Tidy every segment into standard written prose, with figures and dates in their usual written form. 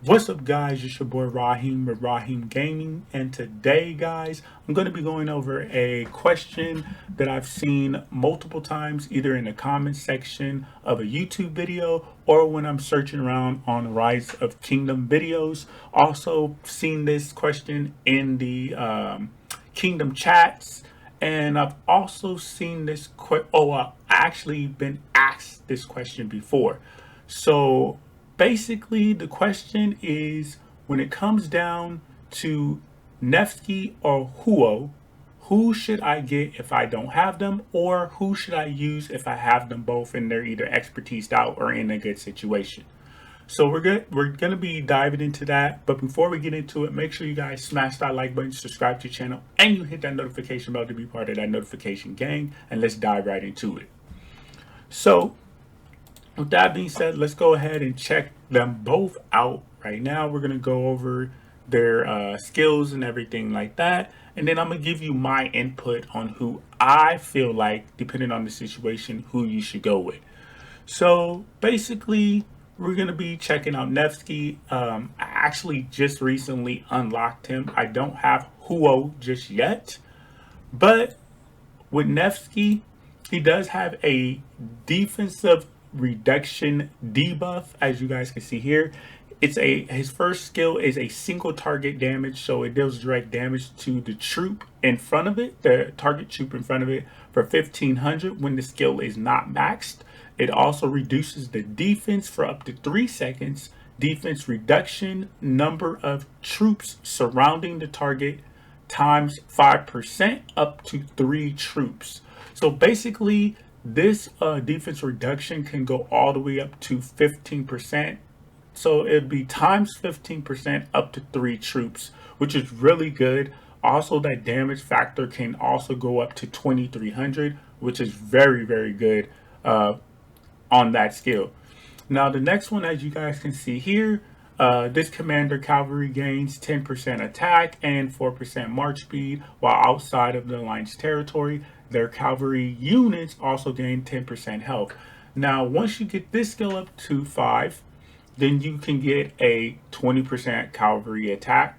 What's up, guys? It's your boy Raheem with Raheem Gaming, and today, guys, I'm going to be going over a question that I've seen multiple times, either in the comments section of a YouTube video or when I'm searching around on Rise of Kingdom videos. Also, seen this question in the Kingdom chats, and I've also seen this. I've actually been asked this question before. So basically, the question is, when it comes down to Nevsky or Huo, who should I get if I don't have them, or who should I use if I have them both and they're either expertised out or in a good situation? So we're gonna be diving into that. But before we get into it, make sure you guys smash that like button, subscribe to the channel, and you hit that notification bell to be part of that notification gang. And let's dive right into it. So with that being said, let's go ahead and check them both out right now. We're going to go over their skills and everything like that. And then I'm going to give you my input on who I feel like, depending on the situation, who you should go with. So basically, we're going to be checking out Nevsky. I actually just recently unlocked him. I don't have Huo just yet. But with Nevsky, he does have a defensive reduction debuff, as you guys can see here. His first skill is a single target damage, so it deals direct damage to the troop in front of it, the target troop in front of it, for 1500 when the skill is not maxed. It also reduces the defense for up to 3 seconds, defense reduction, number of troops surrounding the target times 5%, up to 3 troops. So basically, this defense reduction can go all the way up to 15%. So it'd be times 15% up to 3 troops, which is really good. Also, that damage factor can also go up to 2300, which is very, very good on that skill. Now, the next one, as you guys can see here, this commander cavalry gains 10% attack and 4% march speed while outside of the alliance territory. Their cavalry units also gain 10% health. Now, once you get this skill up to 5, then you can get a 20% cavalry attack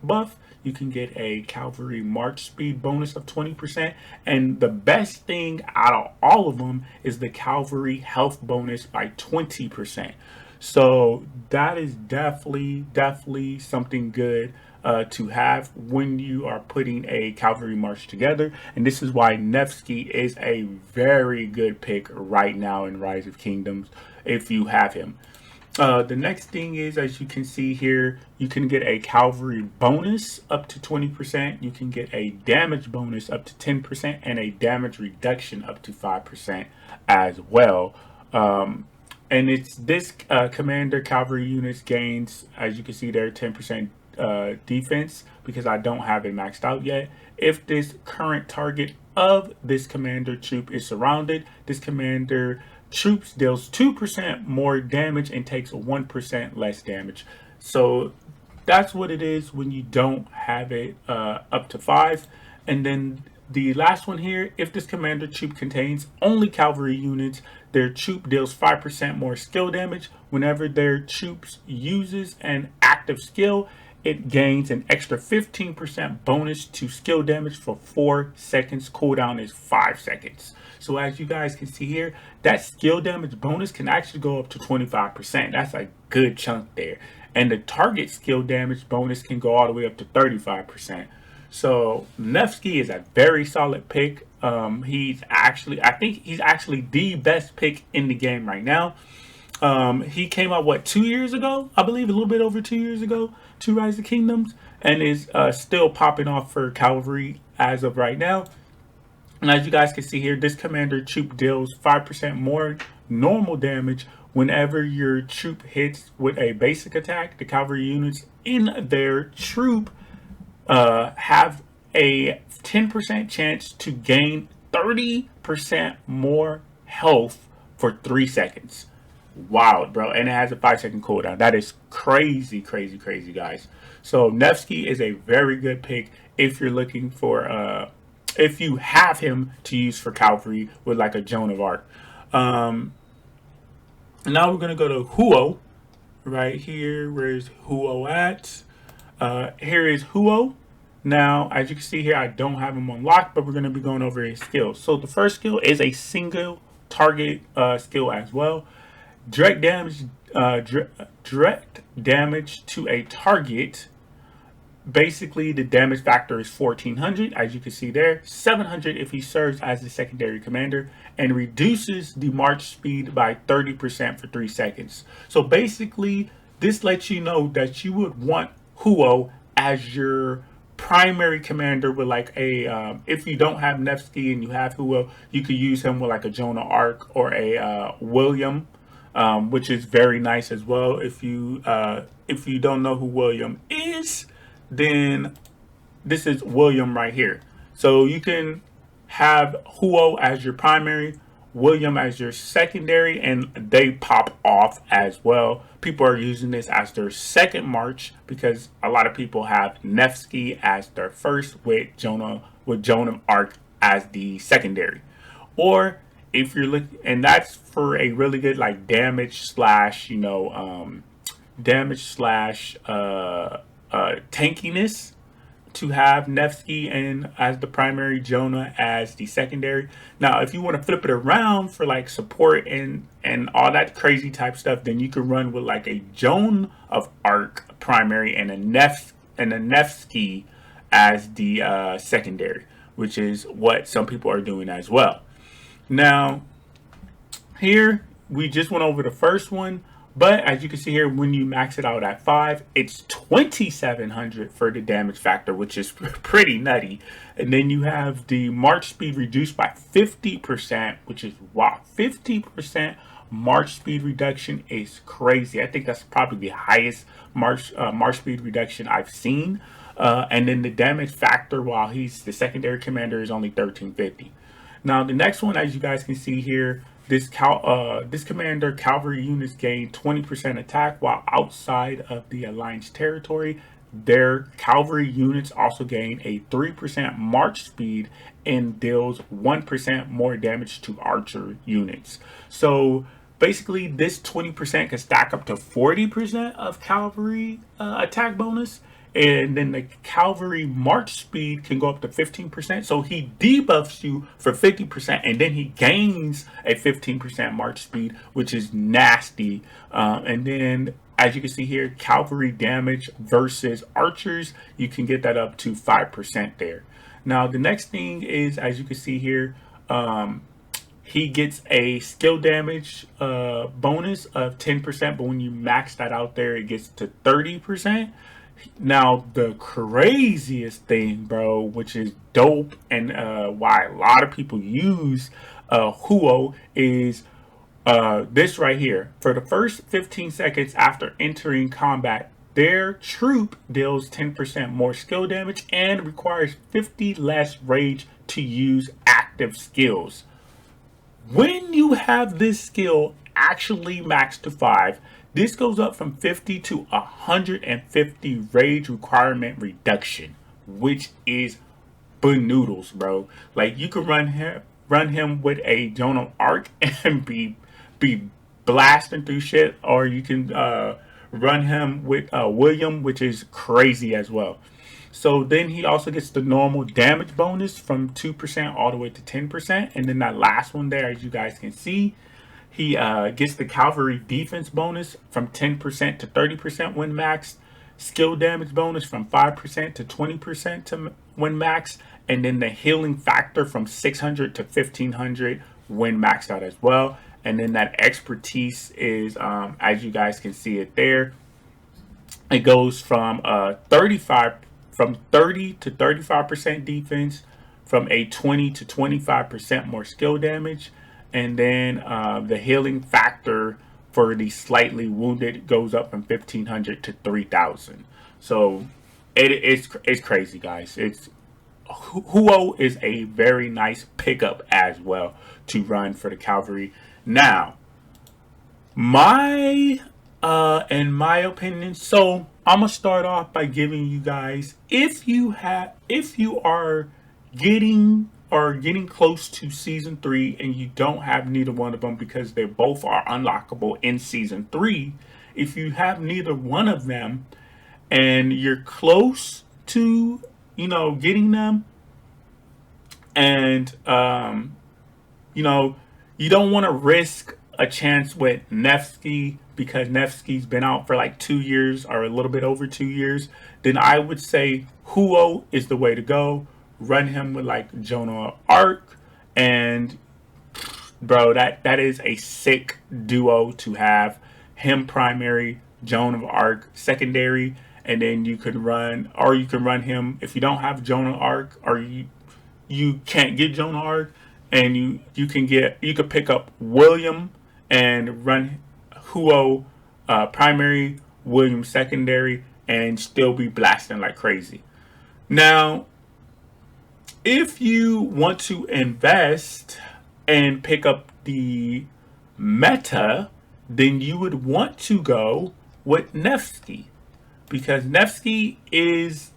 buff. You can get a cavalry march speed bonus of 20%. And the best thing out of all of them is the cavalry health bonus by 20%. So that is definitely something good to have when you are putting a cavalry march together. And this is why Nevsky is a very good pick right now in Rise of Kingdoms if you have him. The next thing is, as you can see here, you can get a cavalry bonus up to 20%. You can get a damage bonus up to 10% and a damage reduction up to 5% as well. And it's this commander cavalry units gains, as you can see there, 10% defense, because I don't have it maxed out yet. If this current target of this commander troop is surrounded, this commander troops deals 2% more damage and takes 1% less damage. So that's what it is when you don't have it up to 5. And then the last one here, if this commander troop contains only cavalry units, their troop deals 5% more skill damage. Whenever their troops uses an active skill, it gains an extra 15% bonus to skill damage for 4 seconds. Cooldown is 5 seconds. So as you guys can see here, that skill damage bonus can actually go up to 25%. That's a good chunk there. And the target skill damage bonus can go all the way up to 35%. So Nevsky is a very solid pick. I think he's actually the best pick in the game right now. He came out 2 years ago, I believe, a little bit over 2 years ago, to Rise of Kingdoms, and is still popping off for cavalry as of right now. And as you guys can see here, this commander troop deals 5% more normal damage whenever your troop hits with a basic attack. The cavalry units in their troop have a 10% chance to gain 30% more health for 3 seconds. Wow, bro. And it has a 5-second cooldown. That is crazy, guys. So Nevsky is a very good pick if you're looking for if you have him to use for cavalry with like a Joan of Arc. And now we're gonna go to Huo. right here. Where's Huo at? Here is Huo. Now, as you can see here, I don't have him unlocked, but we're going to be going over his skills. So the first skill is a single target skill as well. Direct damage, direct damage to a target. Basically, the damage factor is 1400, as you can see there. 700 if he serves as the secondary commander, and reduces the march speed by 30% for 3 seconds. So basically, this lets you know that you would want Huo as your primary commander with like a if you don't have Nevsky and you have Huo, you could use him with like a Jonah Arc or a William, which is very nice as well. If you don't know who William is, then this is William right here. So you can have Huo as your primary, William as your secondary, and they pop off as well. People are using this as their second march because a lot of people have Nevsky as their first with Jonah Arc as the secondary. Or if you're looking, and that's for a really good like damage slash tankiness, to have Nevsky and as the primary, Jonah as the secondary. Now, if you want to flip it around for like support and all that crazy type stuff, then you can run with like a Joan of Arc primary and a Nevsky as the secondary, which is what some people are doing as well. Now, here we just went over the first one. But as you can see here, when you max it out at 5, it's 2700 for the damage factor, which is pretty nutty. And then you have the march speed reduced by 50%, which is wow. 50% march speed reduction is crazy. I think that's probably the highest march speed reduction I've seen. And then the damage factor while he's the secondary commander is only 1350. Now the next one, as you guys can see here, this commander cavalry units gain 20% attack while outside of the alliance territory. Their cavalry units also gain a 3% march speed and deals 1% more damage to archer units. So basically, this 20% can stack up to 40% of cavalry attack bonus. And then the cavalry march speed can go up to 15%. So he debuffs you for 50%, and then he gains a 15% march speed, which is nasty. And then, as you can see here, cavalry damage versus archers, you can get that up to 5% there. Now, the next thing is, as you can see here, he gets a skill damage bonus of 10%, but when you max that out there, it gets to 30%. Now, the craziest thing, bro, which is dope and why a lot of people use Huo, is this right here. For the first 15 seconds after entering combat, their troop deals 10% more skill damage and requires 50 less rage to use active skills. When you have this skill actually maxed to 5, this goes up from 50 to 150 rage requirement reduction, which is banoodles, bro. Like, you can run him with a Jonah Arc and be blasting through shit, or you can run him with William, which is crazy as well. So then he also gets the normal damage bonus from 2% all the way to 10, and then that last one there, as you guys can see, he gets the cavalry defense bonus from 10% to 30% when maxed, skill damage bonus from 5% to 20% when maxed, and then the healing factor from 600 to 1500 when maxed out as well. And then that expertise is, as you guys can see it there, it goes from 30 to 35% defense, from a 20 to 25% more skill damage. And then the healing factor for the slightly wounded goes up from 1500 to 3000. So it's crazy, guys. Huo is a very nice pickup as well to run for the cavalry. Now, in my opinion, so I'm gonna start off by giving you guys, if you are getting close to season 3 and you don't have neither one of them because they both are unlockable in season 3, If you have neither one of them and you're close to, getting them, and you don't want to risk a chance with Nevsky because Nevsky's been out for like 2 years or a little bit over 2 years, then I would say Huo is the way to go. Run him with like Joan of Arc, and bro, that is a sick duo to have. Him primary, Joan of Arc secondary, and then you can run him if you don't have Joan of Arc, or you can't get Joan of Arc, and you could pick up William and run Huo primary, William secondary, and still be blasting like crazy. Now, if you want to invest and pick up the meta, then you would want to go with Nevsky, because Nevsky is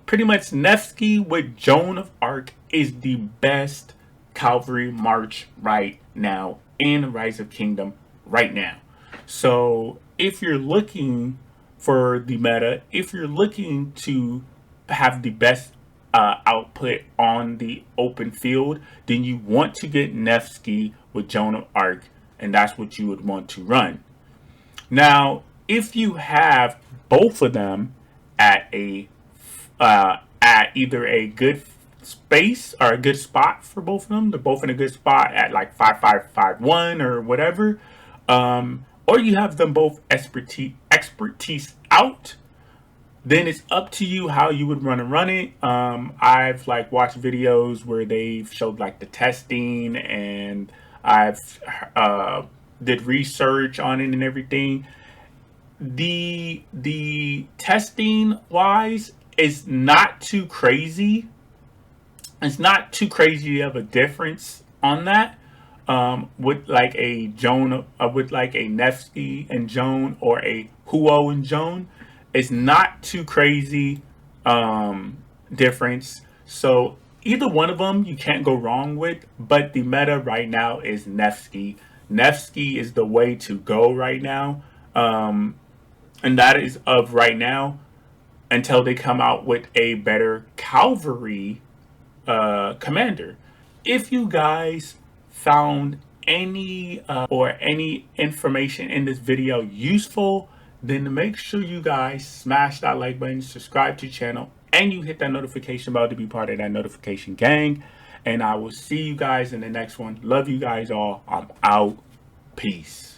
pretty much Nevsky with Joan of Arc is the best cavalry march right now in Rise of Kingdom right now. So if you're looking for the meta, if you're looking to have the best output on the open field, then you want to get Nevsky with Joan of Arc, and that's what you would want to run. Now, if you have both of them at either a good space or a good spot for both of them, they're both in a good spot at like 5551 or whatever, or you have them both expertise out, then it's up to you how you would run it. I've like watched videos where they've showed like the testing, and I've did research on it and everything. The testing wise is not too crazy. It's not too crazy of a difference on that. With like a Joan, with like a Nevsky and Joan, or a Huo and Joan, it's not too crazy difference. So either one of them you can't go wrong with, but the meta right now is Nevsky. Nevsky is the way to go right now, and that is of right now until they come out with a better cavalry commander. If you guys found any information in this video useful, then make sure you guys smash that like button, subscribe to the channel, and you hit that notification bell to be part of that notification gang. And I will see you guys in the next one. Love you guys all. I'm out. Peace.